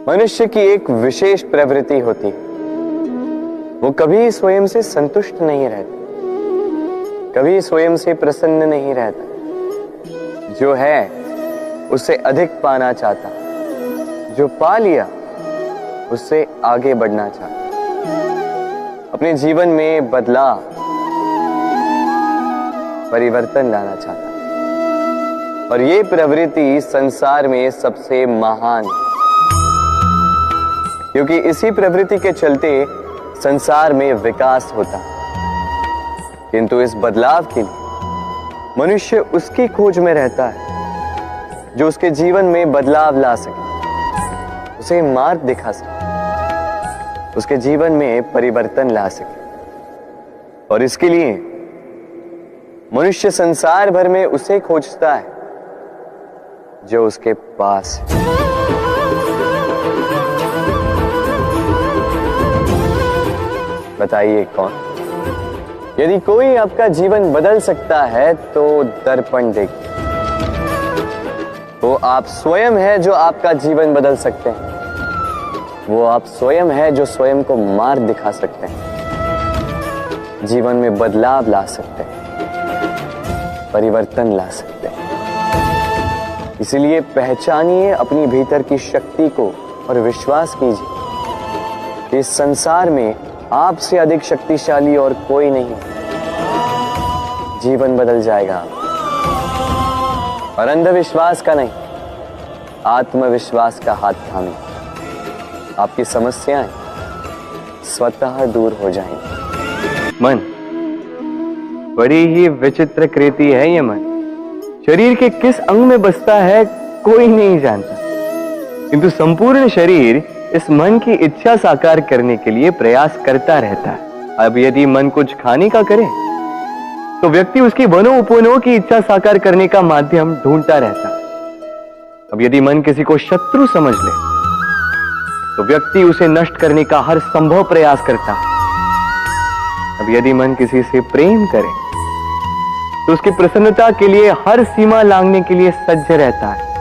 मनुष्य की एक विशेष प्रवृत्ति होती है, वो कभी स्वयं से संतुष्ट नहीं रहता, कभी स्वयं से प्रसन्न नहीं रहता। जो है उससे अधिक पाना चाहता, जो पा लिया उससे आगे बढ़ना चाहता, अपने जीवन में बदलाव, परिवर्तन लाना चाहता। और ये प्रवृत्ति संसार में सबसे महान है, क्योंकि इसी प्रवृत्ति के चलते संसार में विकास होता है। किंतु इस बदलाव के लिए मनुष्य उसकी खोज में रहता है जो उसके जीवन में बदलाव ला सके, उसे मार्ग दिखा सके, उसके जीवन में परिवर्तन ला सके। और इसके लिए मनुष्य संसार भर में उसे खोजता है जो उसके पास है। बताइए कौन? यदि कोई आपका जीवन बदल सकता है तो दर्पण देखिए। वो आप स्वयं है जो आपका जीवन बदल सकते हैं। वो आप स्वयं है जो स्वयं को मार्ग दिखा सकते हैं, जीवन में बदलाव ला सकते हैं, परिवर्तन ला सकते हैं। इसलिए पहचानिए अपनी भीतर की शक्ति को और विश्वास कीजिए कि इस संसार में आपसे अधिक शक्तिशाली और कोई नहीं। जीवन बदल जाएगा और अंधविश्वास का नहीं, आत्मविश्वास का हाथ थामे आपकी समस्याएं स्वतः दूर हो जाएंगी। मन बड़ी ही विचित्र कृति है। ये मन शरीर के किस अंग में बसता है कोई नहीं जानता, किंतु संपूर्ण शरीर इस मन की इच्छा साकार करने के लिए प्रयास करता रहता है। अब यदि मन कुछ खाने का करे तो व्यक्ति उसकी वनो उपवनों की इच्छा साकार करने का माध्यम ढूंढता रहता है। अब यदि मन किसी को शत्रु समझ ले तो व्यक्ति उसे नष्ट करने का हर संभव प्रयास करता है। अब यदि मन किसी से प्रेम करे तो उसकी प्रसन्नता के लिए हर सीमा लांघने के लिए सज्ज रहता है।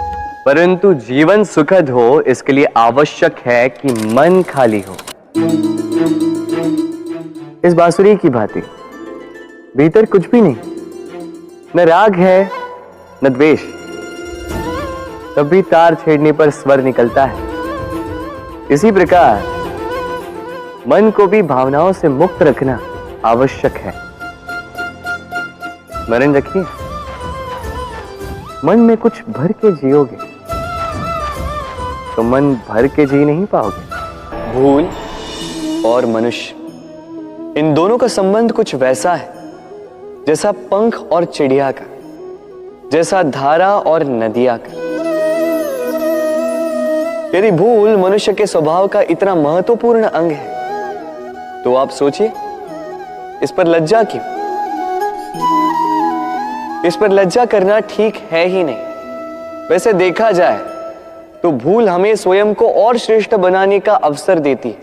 परंतु जीवन सुखद हो इसके लिए आवश्यक है कि मन खाली हो। इस बांसुरी की भांति भीतर कुछ भी नहीं, न राग है न द्वेष, तब भी तार छेड़ने पर स्वर निकलता है। इसी प्रकार मन को भी भावनाओं से मुक्त रखना आवश्यक है। स्मरण रखिए, मन में कुछ भर के जियोगे तो मन भर के जी नहीं पाओगे। भूल और मनुष्य, इन दोनों का संबंध कुछ वैसा है जैसा पंख और चिड़िया का, जैसा धारा और नदिया का। यदि भूल मनुष्य के स्वभाव का इतना महत्वपूर्ण अंग है तो आप सोचिए, इस पर लज्जा क्यों? इस पर लज्जा करना ठीक है ही नहीं। वैसे देखा जाए तो भूल हमें स्वयं को और श्रेष्ठ बनाने का अवसर देती है,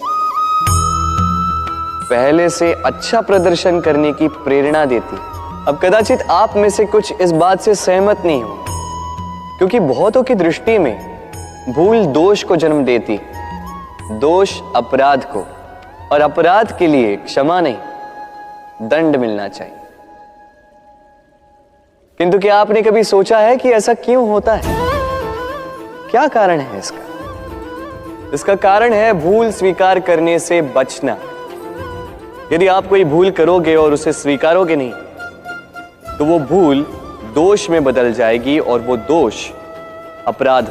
पहले से अच्छा प्रदर्शन करने की प्रेरणा देती है। अब कदाचित आप में से कुछ इस बात से सहमत नहीं हो, क्योंकि बहुतों की दृष्टि में भूल दोष को जन्म देती है, दोष अपराध को, और अपराध के लिए क्षमा नहीं दंड मिलना चाहिए। किंतु क्या आपने कभी सोचा है कि ऐसा क्यों होता है? क्या कारण है इसका? इसका कारण है भूल स्वीकार करने से बचना। यदि आप कोई भूल करोगे और उसे स्वीकारोगे नहीं तो वो भूल दोष में बदल जाएगी और वो दोष अपराध।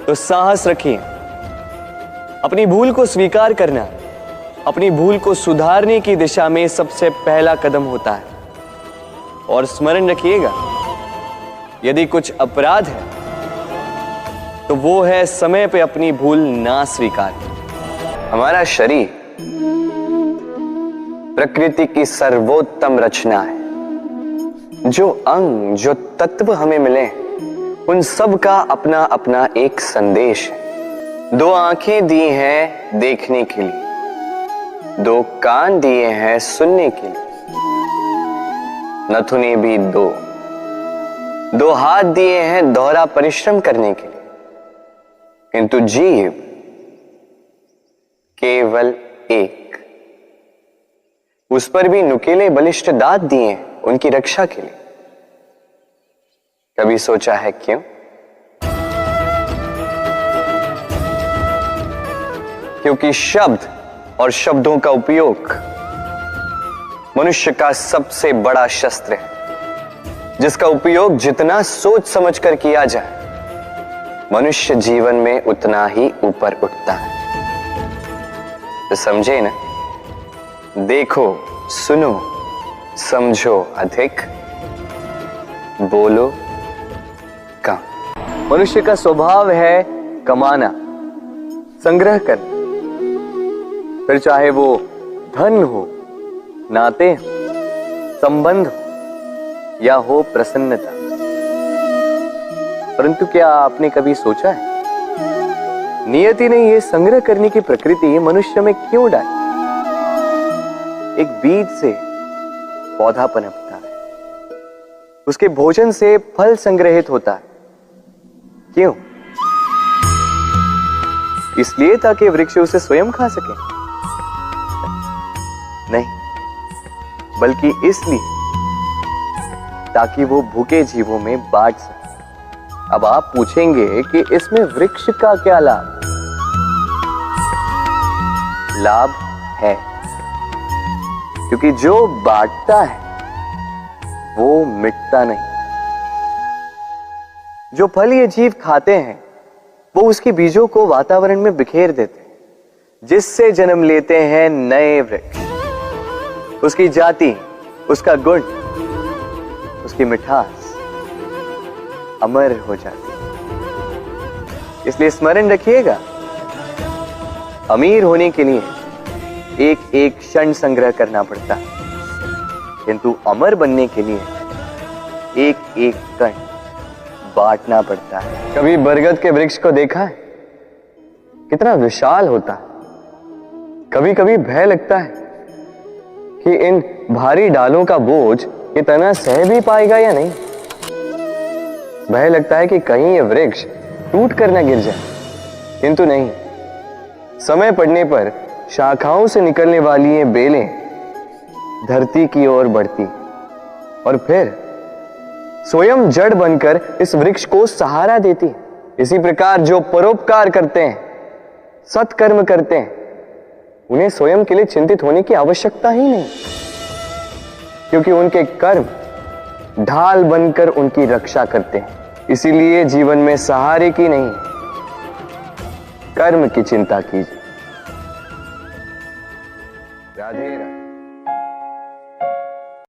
तो साहस रखिए, अपनी भूल को स्वीकार करना अपनी भूल को सुधारने की दिशा में सबसे पहला कदम होता है। और स्मरण रखिएगा, यदि कुछ अपराध है तो वो है समय पे अपनी भूल ना स्वीकार। हमारा शरीर प्रकृति की सर्वोत्तम रचना है। जो अंग, जो तत्व हमें मिले उन सब का अपना अपना एक संदेश है। दो आंखें दी हैं देखने के लिए, दो कान दिए हैं सुनने के लिए, नथुने भी दो हाथ दिए हैं दोहरा परिश्रम करने के लिए, किंतु जीव केवल एक। उस पर भी नुकीले बलिष्ठ दांत दिए उनकी रक्षा के लिए। कभी सोचा है क्यों? क्योंकि शब्द और शब्दों का उपयोग मनुष्य का सबसे बड़ा शस्त्र है, जिसका उपयोग जितना सोच समझकर किया जाए, मनुष्य जीवन में उतना ही ऊपर उठता है। तो समझे ना? देखो, सुनो, समझो अधिक, बोलो कम। मनुष्य का स्वभाव है कमाना, संग्रह करना, फिर चाहे वो धन हो, नाते हो, संबंध हो या हो प्रसन्नता। परंतु क्या आपने कभी सोचा है, नियति ने यह संग्रह करने की प्रकृति मनुष्य में क्यों डाली? एक बीज से पौधा पनपता है, उसके भोजन से फल संग्रहित होता है। क्यों? इसलिए ताकि वृक्ष उसे स्वयं खा सके? नहीं, बल्कि इसलिए ताकि वो भूखे जीवों में बांट सके। अब आप पूछेंगे कि इसमें वृक्ष का क्या लाभ? लाभ है, क्योंकि जो बांटता है वो मिटता नहीं। जो फल ये जीव खाते हैं वो उसके बीजों को वातावरण में बिखेर देते हैं, जिससे जन्म लेते हैं नए वृक्ष। उसकी जाति, उसका गुण, उसकी मिठास अमर हो जाती है। इसलिए स्मरण रखिएगा, अमीर होने के लिए एक एक क्षण संग्रह करना पड़ता है, किंतु अमर बनने के लिए एक एक कण बांटना पड़ता है। कभी बरगद के वृक्ष को देखा है? कितना विशाल होता है। कभी कभी भय लगता है कि इन भारी डालों का बोझ ये तना सह भी पाएगा या नहीं। भय लगता है कि कहीं ये वृक्ष टूट कर न गिर जाए, किंतु नहीं। समय पड़ने पर शाखाओं से निकलने वाली ये बेलें धरती की ओर बढ़ती और फिर स्वयं जड़ बनकर इस वृक्ष को सहारा देती। इसी प्रकार जो परोपकार करते हैं, सत्कर्म करते हैं, उन्हें स्वयं के लिए चिंतित होने की आवश्यकता ही नहीं, क्योंकि उनके कर्म ढाल बनकर उनकी रक्षा करते हैं। इसीलिए जीवन में सहारे की नहीं, कर्म की चिंता कीजिए। राधे राधे।